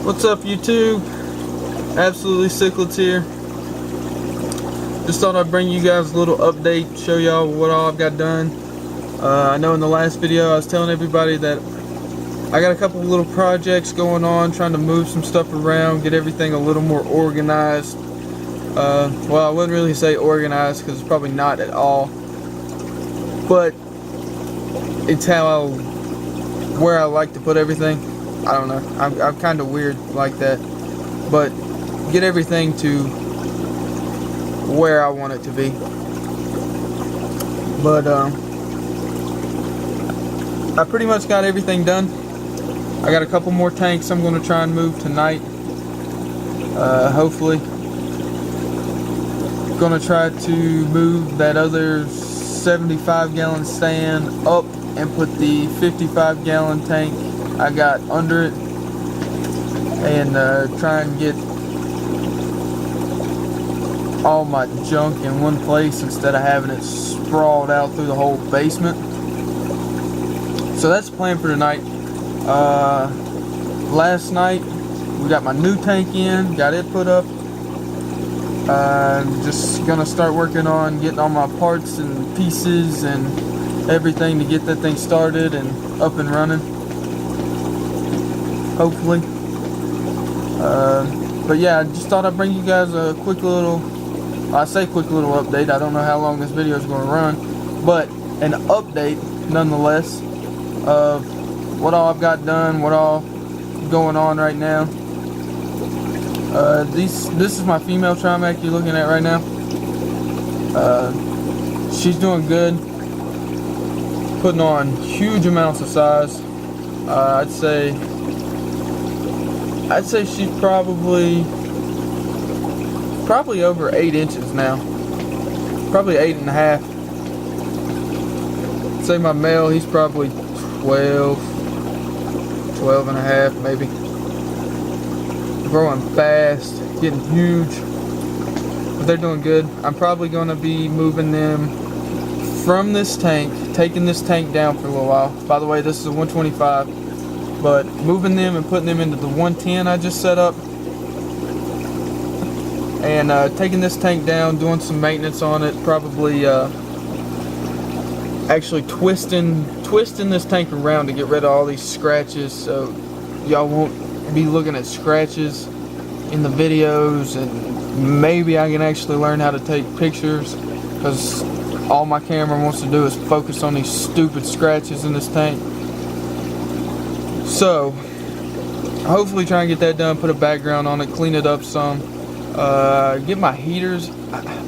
What's up, YouTube? Absolutely Cichlids here. Just thought I'd bring you guys a little update, show y'all what all I've got done. I know in the last video I was telling everybody that I got a couple of little projects going on, trying to move some stuff around, get everything a little more organized. Well, I wouldn't really say organized because it's probably not at all, but it's where I like to put everything. I don't know. I'm kind of weird like that, but get everything to where I want it to be. But I pretty much got everything done. I got a couple more tanks I'm going to try and move tonight. Hopefully, going to try to move that other 75-gallon stand up and put the 55-gallon tank I got under it, and try and get all my junk in one place instead of having it sprawled out through the whole basement. So that's the plan for tonight. Last night we got my new tank in, got it put up. Just gonna start working on getting all my parts and pieces and everything to get that thing started and up and running, hopefully. But yeah, I just thought I'd bring you guys a quick little, I say quick little update, I don't know how long this video is going to run, but an update nonetheless of what all I've got done, what all going on right now. This is my female Trimac you're looking at right now. She's doing good, putting on huge amounts of size. I'd say she's probably over 8 inches now, probably 8.5. I'd say my male, he's probably 12.5 maybe. Growing fast, getting huge, but they're doing good. I'm probably going to be moving them from this tank, taking this tank down for a little while. By the way, this is a 125, but moving them and putting them into the 110 I just set up, and taking this tank down, doing some maintenance on it, probably actually twisting this tank around to get rid of all these scratches, so y'all won't be looking at scratches in the videos, and maybe I can actually learn how to take pictures, because all my camera wants to do is focus on these stupid scratches in this tank. So hopefully try and get that done, put a background on it, clean it up some, get my heaters.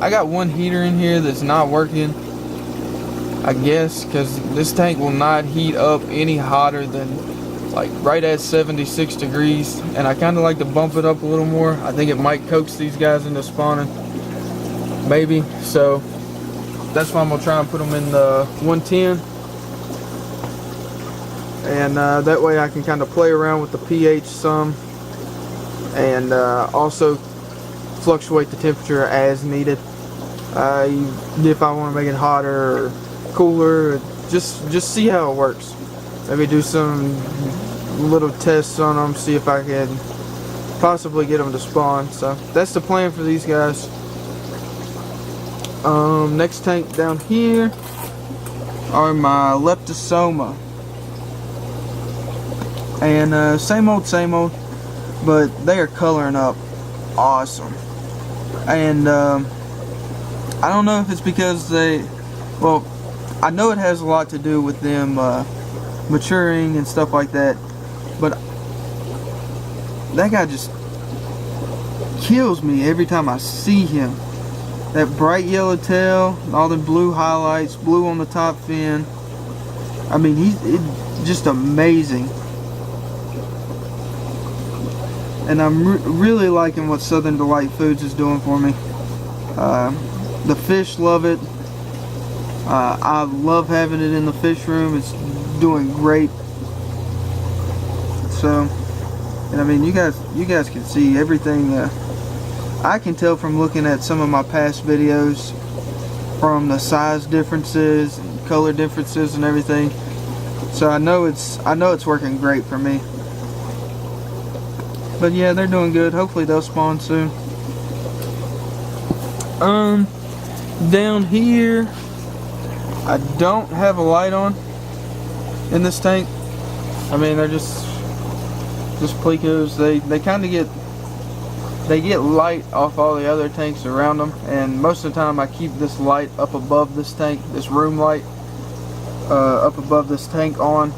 I got one heater in here that's not working, I guess, because this tank will not heat up any hotter than like right at 76 degrees, and I kind of like to bump it up a little more. I think it might coax these guys into spawning, maybe. So that's why I'm gonna try and put them in the 110, and that way I can kind of play around with the pH some, and also fluctuate the temperature as needed. If I want to make it hotter or cooler, just see how it works. Maybe do some little tests on them, see if I can possibly get them to spawn. So that's the plan for these guys. Next tank down here are my Leptosoma, and same old, but they are coloring up awesome. And I don't know if it's because well, I know it has a lot to do with them maturing and stuff like that, but that guy just kills me every time I see him. That bright yellow tail, all the blue highlights, blue on the top fin. I mean, he's just amazing. And I'm really liking what Southern Delight Foods is doing for me. The fish love it. I love having it in the fish room. It's doing great. So, and I mean, you guys can see everything. I can tell from looking at some of my past videos, from the size differences, and color differences, and everything. So I know it's working great for me. But yeah, they're doing good. Hopefully they'll spawn soon. Down here, I don't have a light on in this tank. I mean, they're just Plecos. They kind of get light off all the other tanks around them, and most of the time I keep this light up above this tank, this room light, up above this tank on,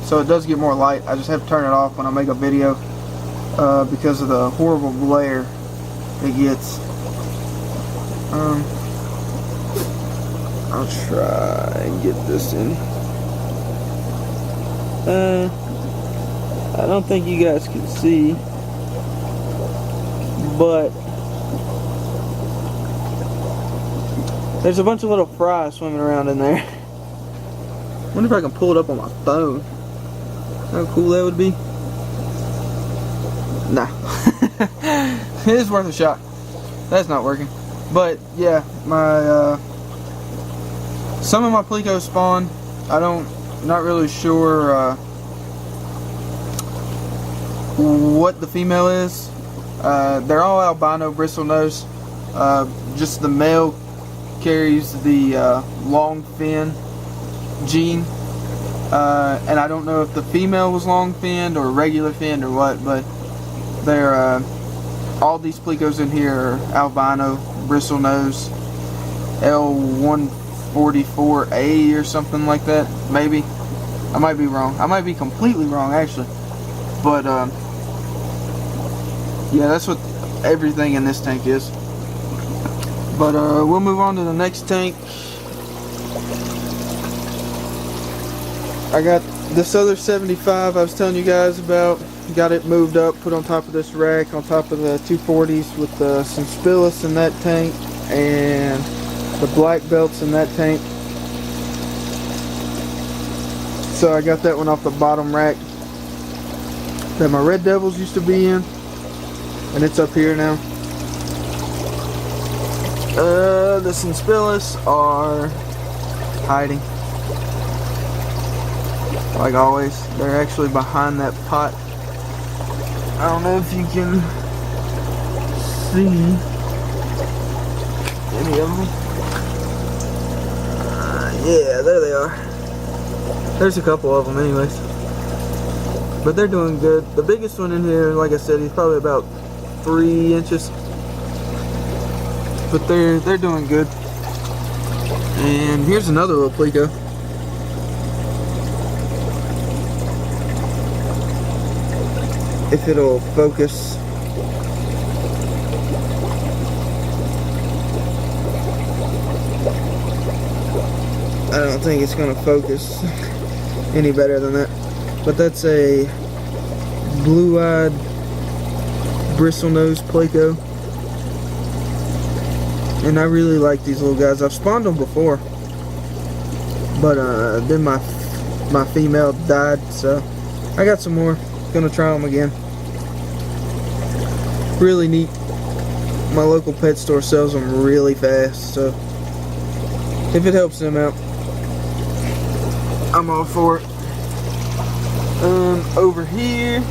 so it does get more light. I just have to turn it off when I make a video because of the horrible glare it gets. I'll try and get this in. I don't think you guys can see, but there's a bunch of little fries swimming around in there. Wonder if I can pull it up on my phone. How cool that would be. Nah. It is worth a shot. That's not working. But yeah, my some of my Plecos spawn. Not really sure what the female is. They're all albino bristlenose. Just the male carries the long fin gene, and I don't know if the female was long finned or regular finned or what, but they're all these Plecos in here are albino bristlenose, L144A or something like that. Maybe I might be wrong. I might be completely wrong actually, but yeah, that's what everything in this tank is. But we'll move on to the next tank. I got this other 75 I was telling you guys about. Got it moved up, put on top of this rack, on top of the 240s with some Spillus in that tank and the black belts in that tank. So I got that one off the bottom rack that my Red Devils used to be in, and it's up here now. The Spillus are hiding. Like always, they're actually behind that pot. I don't know if you can see any of them. Yeah, there they are. There's a couple of them anyways. But they're doing good. The biggest one in here, like I said, he's probably about 3 inches. But they're doing good. And here's another little Pleco. If it'll focus. I don't think it's going to focus any better than that. But that's a blue-eyed bristlenose Pleco. And I really like these little guys. I've spawned them before. But then my female died, so I got some more. Gonna try them again. Really neat. My local pet store sells them really fast, so if it helps them out, I'm all for it. Over here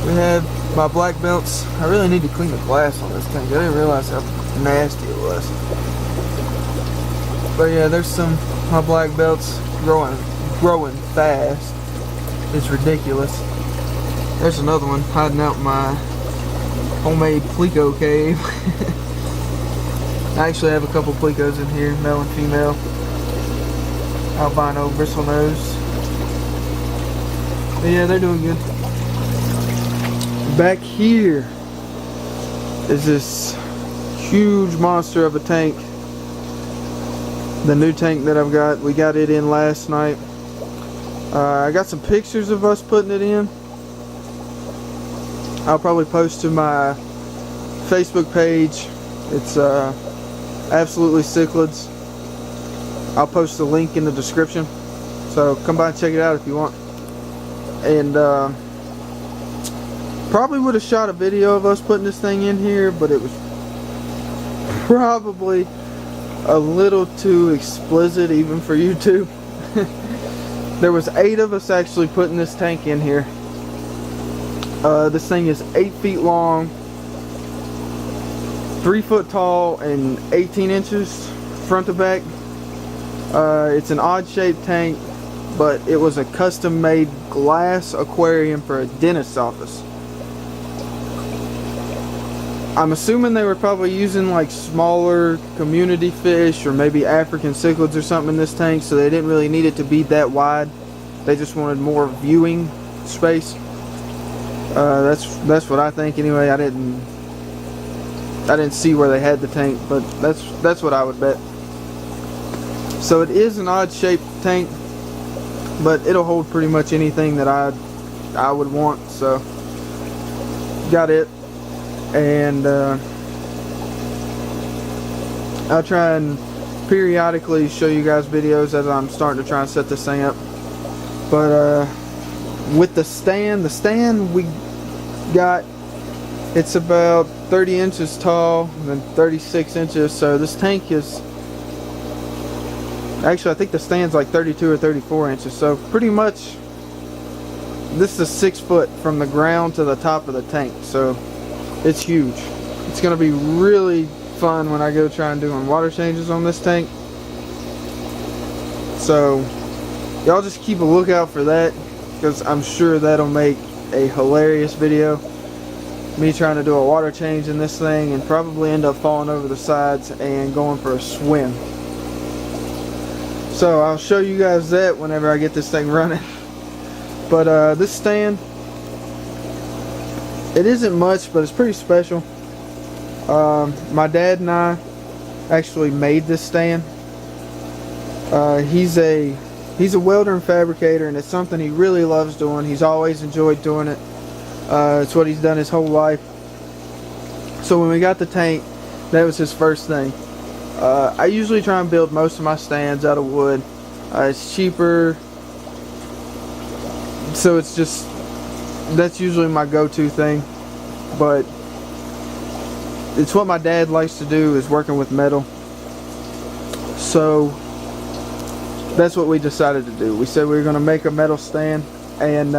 we have my black belts. I really need to clean the glass on this thing. I didn't realize how nasty it was. But yeah, there's my black belts growing fast. It's ridiculous. There's another one hiding out in my homemade Pleco cave. I actually have a couple Plecos in here, male and female. Albino bristlenose. But yeah, they're doing good. Back here is this huge monster of a tank. The new tank that I've got. We got it in last night. I got some pictures of us putting it in. I'll probably post to my Facebook page. It's Absolutely Cichlids. I'll post the link in the description, so come by and check it out if you want. And probably would have shot a video of us putting this thing in here, but it was probably a little too explicit even for YouTube. There was 8 of us actually putting this tank in here. This thing is 8 feet long, 3 foot tall, and 18 inches front to back. It's an odd shaped tank, but it was a custom made glass aquarium for a dentist's office. I'm assuming they were probably using like smaller community fish or maybe African cichlids or something in this tank, so they didn't really need it to be that wide. They just wanted more viewing space. That's what I think anyway. I didn't see where they had the tank, but that's what I would bet. So it is an odd shaped tank, but it'll hold pretty much anything that I would want. So got it, and I'll try and periodically show you guys videos as I'm starting to try and set this thing up. But with the stand we got, it's about 30 inches tall and 36 inches. So this tank is actually, I think the stand's like 32 or 34 inches. So pretty much this is 6 foot from the ground to the top of the tank. So it's huge. It's gonna be really fun when I go try and doing water changes on this tank. So y'all just keep a lookout for that, because I'm sure that'll make a hilarious video. Me trying to do a water change in this thing and probably end up falling over the sides and going for a swim. So I'll show you guys that whenever I get this thing running. But this stand, it isn't much, but it's pretty special. My dad and I actually made this stand. He's a welder and fabricator, and it's something he really loves doing. He's always enjoyed doing it. It's what he's done his whole life. So when we got the tank, that was his first thing. I usually try and build most of my stands out of wood. It's cheaper, so it's just, that's usually my go-to thing. But it's what my dad likes to do, is working with metal. So that's what we decided to do. We said we were going to make a metal stand, and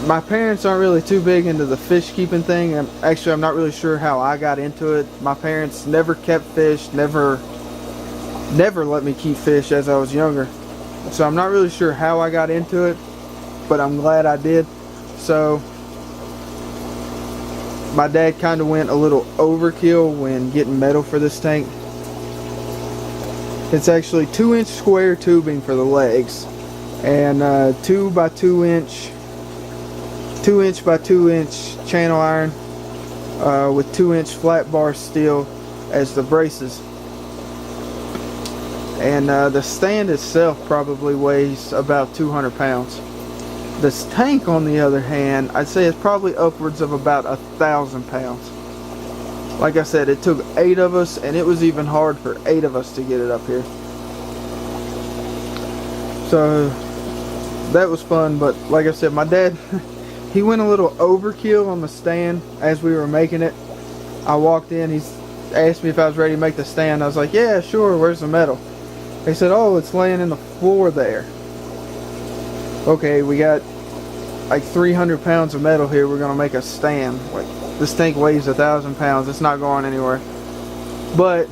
my parents aren't really too big into the fish keeping thing. I'm not really sure how I got into it. My parents never kept fish, never let me keep fish as I was younger. So I'm not really sure how I got into it, but I'm glad I did. So my dad kind of went a little overkill when getting metal for this tank. It's actually 2-inch square tubing for the legs, and 2 by 2 inch by 2 inch channel iron with 2-inch flat bar steel as the braces. And the stand itself probably weighs about 200 pounds. This tank, on the other hand, I'd say it's probably upwards of about 1,000 pounds. Like I said, it took 8 of us, and it was even hard for 8 of us to get it up here. So that was fun. But like I said, my dad he went a little overkill on the stand as we were making it. I walked in, he asked me if I was ready to make the stand. I was like, yeah, sure, where's the metal? He said, oh, it's laying in the floor there. Okay, we got like 300 pounds of metal here. We're gonna make a stand. Like, this tank weighs 1,000 pounds. It's not going anywhere. But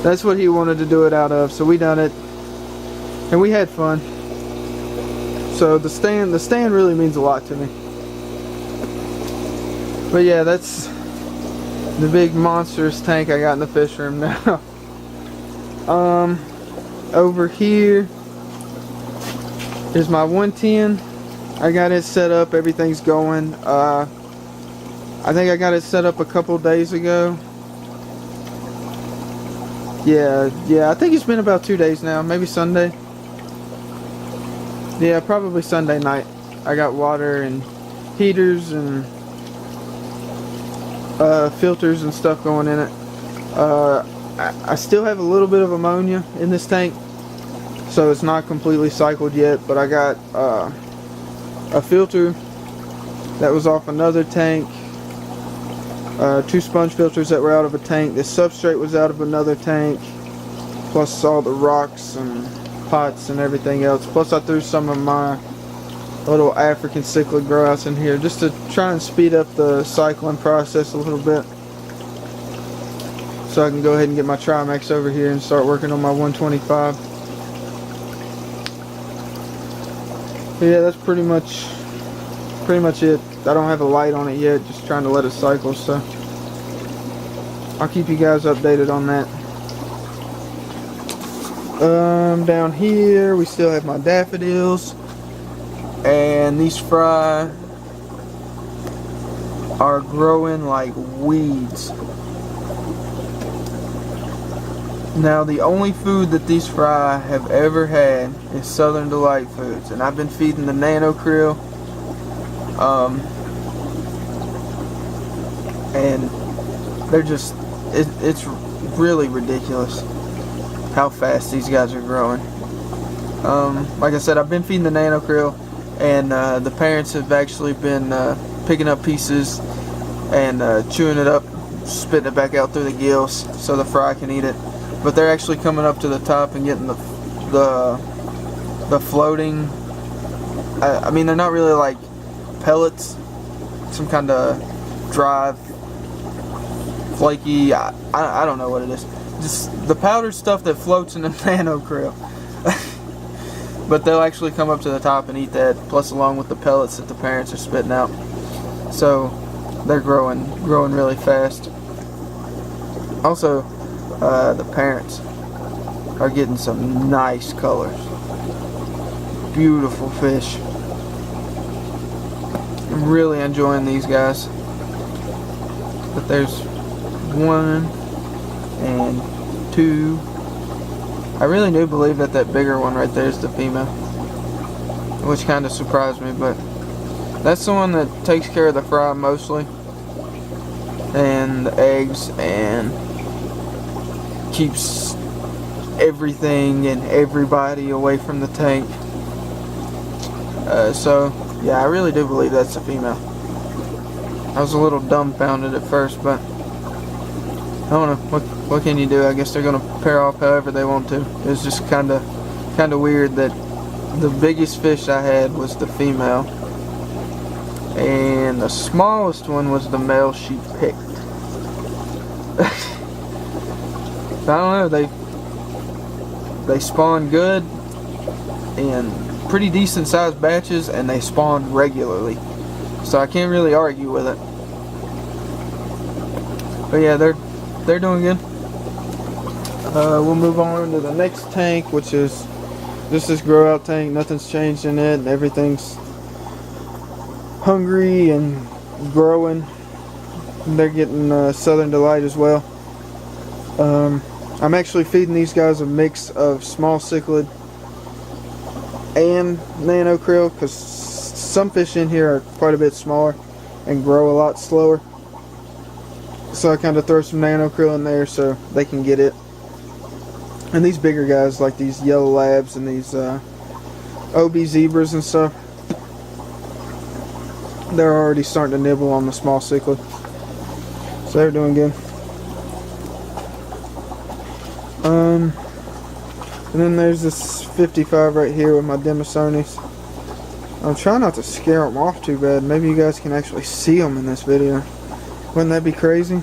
that's what he wanted to do it out of, so we done it, and we had fun. So the stand really means a lot to me. But yeah, that's the big monstrous tank I got in the fish room now. Over here is my 110. I got it set up, everything's going. I think I got it set up a couple days ago. Yeah, I think it's been about 2 days now, maybe Sunday. Yeah, probably Sunday night. I got water and heaters and filters and stuff going in it. I still have a little bit of ammonia in this tank, so it's not completely cycled yet, but I got a filter that was off another tank, 2 sponge filters that were out of a tank. The substrate was out of another tank, plus all the rocks and pots and everything else. Plus I threw some of my little African cichlid grow outs in here just to try and speed up the cycling process a little bit, so I can go ahead and get my Trimax over here and start working on my 125. But yeah, that's pretty much it. I don't have a light on it yet, just trying to let it cycle, so I'll keep you guys updated on that. Down here we still have my daffodils, and these fry are growing like weeds. Now the only food that these fry have ever had is Southern Delight foods, and I've been feeding the Nano Krill, and they're just, it's really ridiculous how fast these guys are growing. Like I said, I've been feeding the Nano Krill, and the parents have actually been picking up pieces and chewing it up, spitting it back out through the gills so the fry can eat it. But they're actually coming up to the top and getting the floating. I mean, they're not really like pellets, some kind of dry, flaky. I don't know what it is. Just the powdered stuff that floats in the Nano Krill. But they'll actually come up to the top and eat that, plus along with the pellets that the parents are spitting out. So they're growing really fast. Also, the parents are getting some nice colors. Beautiful fish. I'm really enjoying these guys. But there's 1 and 2. I really do believe that that bigger one right there is the female, which kind of surprised me, but that's the one that takes care of the fry mostly, and the eggs, and keeps everything and everybody away from the tank. So yeah, I really do believe that's the female. I was a little dumbfounded at first, but I don't know, what can you do? I guess they're gonna pair off however they want to. It's just kinda weird that the biggest fish I had was the female, and the smallest one was the male she picked. I don't know, they spawn good in pretty decent sized batches, and they spawn regularly, so I can't really argue with it. But yeah, they're doing good. We'll move on to the next tank, which is just this grow out tank. Nothing's changed in it, and everything's hungry and growing. They're getting Southern Delight as well. I'm actually feeding these guys a mix of small cichlid and Nano Krill, because some fish in here are quite a bit smaller and grow a lot slower. So I kind of throw some Nano Krill in there so they can get it. And these bigger guys, like these yellow labs and these OB zebras and stuff, they're already starting to nibble on the small cichlid. So they're doing good. And then there's this 55 right here with my Demisonis. I'm trying not to scare them off too bad. Maybe you guys can actually see them in this video. Wouldn't that be crazy?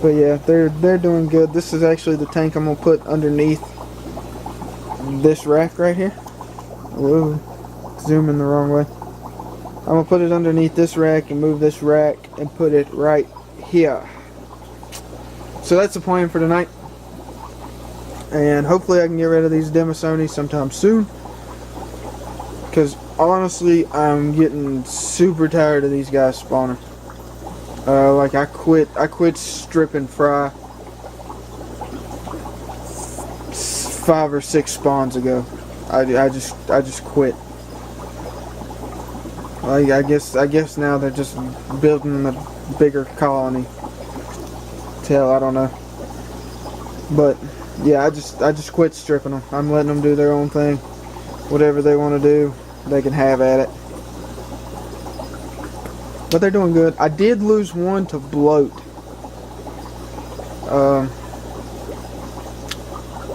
But yeah, they're doing good. This is actually the tank I'm gonna put underneath this rack right here. Whoa, zooming the wrong way. I'm gonna put it underneath this rack and move this rack and put it right here. So that's the plan for tonight. And hopefully I can get rid of these Demisoni sometime soon. Because honestly, I'm getting super tired of these guys spawning. Like I quit stripping fry 5 or 6 spawns ago. I just quit. Like I guess now they're just building a bigger colony. Hell, I don't know. But yeah, I just quit stripping them. I'm letting them do their own thing. Whatever they want to do, they can have at it. But they're doing good. I did lose one to bloat.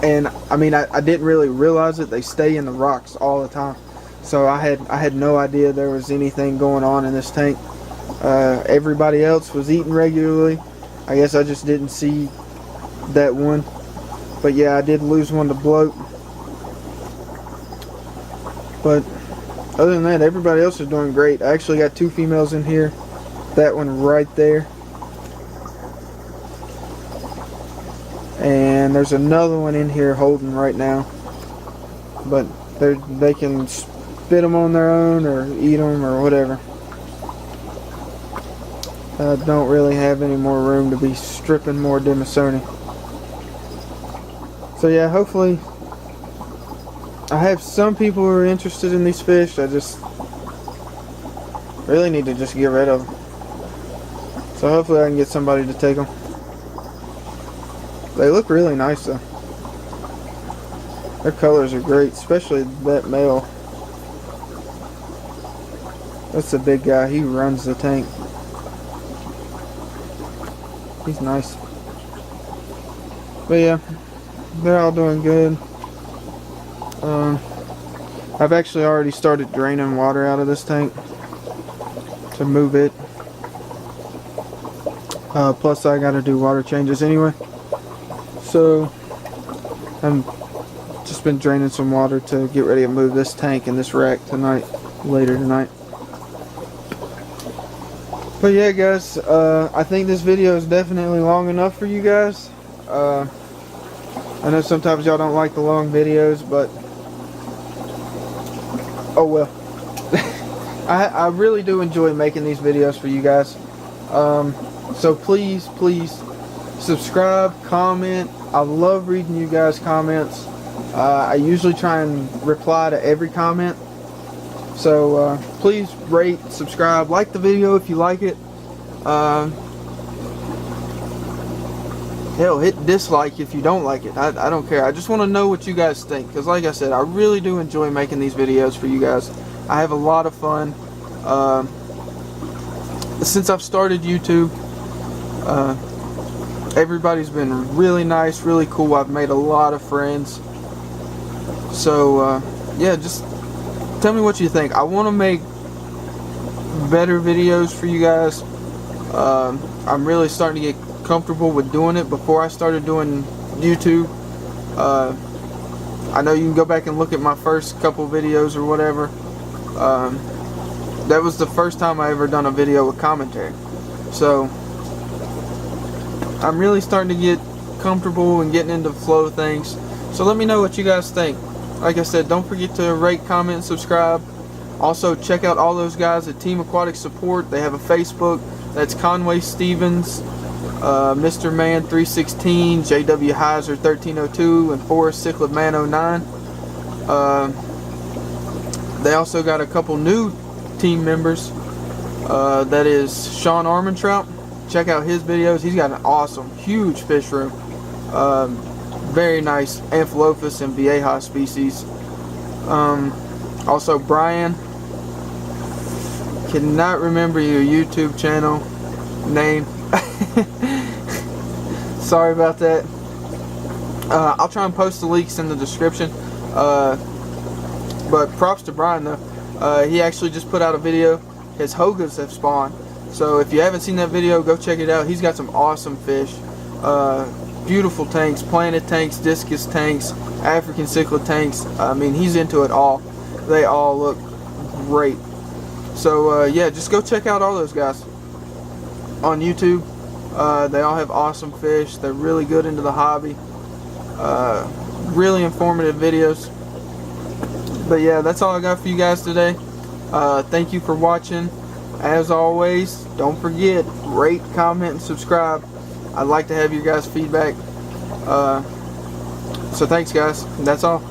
And I mean, I didn't really realize it. They stay in the rocks all the time, so I had no idea there was anything going on in this tank. Everybody else was eating regularly. I guess I just didn't see that one. But yeah, I did lose one to bloat. But other than that, everybody else is doing great. I actually got 2 females in here. That one right there. And there's another one in here holding right now. But they can spit them on their own or eat them or whatever. I don't really have any more room to be stripping more Demisoni. So yeah, hopefully I have some people who are interested in these fish. I just really need to just get rid of them. So hopefully I can get somebody to take them. They look really nice though. Their colors are great, especially that male. That's the big guy. He runs the tank. He's nice. But yeah, they're all doing good. I've actually already started draining water out of this tank to move it. Plus I gotta do water changes anyway. So I'm just been draining some water to get ready to move this tank and this rack later tonight. But yeah guys, I think this video is definitely long enough for you guys. I know sometimes y'all don't like the long videos, but oh well. I really do enjoy making these videos for you guys. So please subscribe, comment. I love reading you guys' comments. I usually try and reply to every comment. So please rate, subscribe, like the video if you like it. Hell, hit dislike if you don't like it. I don't care. I just want to know what you guys think, because like I said, I really do enjoy making these videos for you guys. I have a lot of fun. Since I've started YouTube, everybody's been really nice, really cool. I've made a lot of friends. So yeah, just tell me what you think. I want to make better videos for you guys. I'm really starting to get comfortable with doing it. Before I started doing YouTube, I know you can go back and look at my first couple videos or whatever. That was the first time I ever done a video with commentary. So I'm really starting to get comfortable and getting into the flow of things. So let me know what you guys think. Like I said, don't forget to rate, comment, and subscribe. Also check out all those guys at Team Aquatic Support. They have a Facebook. That's Conway Stevens, Mr. Man 316, JW Heiser 1302, and Forrest Cichlid Man 09. They also got a couple new team members. That is Sean Armentrout. Check out his videos. He's got an awesome, huge fish room. Very nice Amphilophus and Vieja species. Also Brian. Cannot remember your YouTube channel name. Sorry about that. I'll try and post the links in the description. But props to Brian though. He actually just put out a video. His Hogas have spawned. So if you haven't seen that video, go check it out. He's got some awesome fish. Beautiful tanks, planet tanks, discus tanks, African cichlid tanks. I mean, he's into it all. They all look great. So yeah, just go check out all those guys on YouTube. They all have awesome fish. They're really good into the hobby. Really informative videos. But yeah, that's all I got for you guys today. Thank you for watching. As always, don't forget, rate, comment, and subscribe. I'd like to have your guys' feedback. So thanks guys. That's all.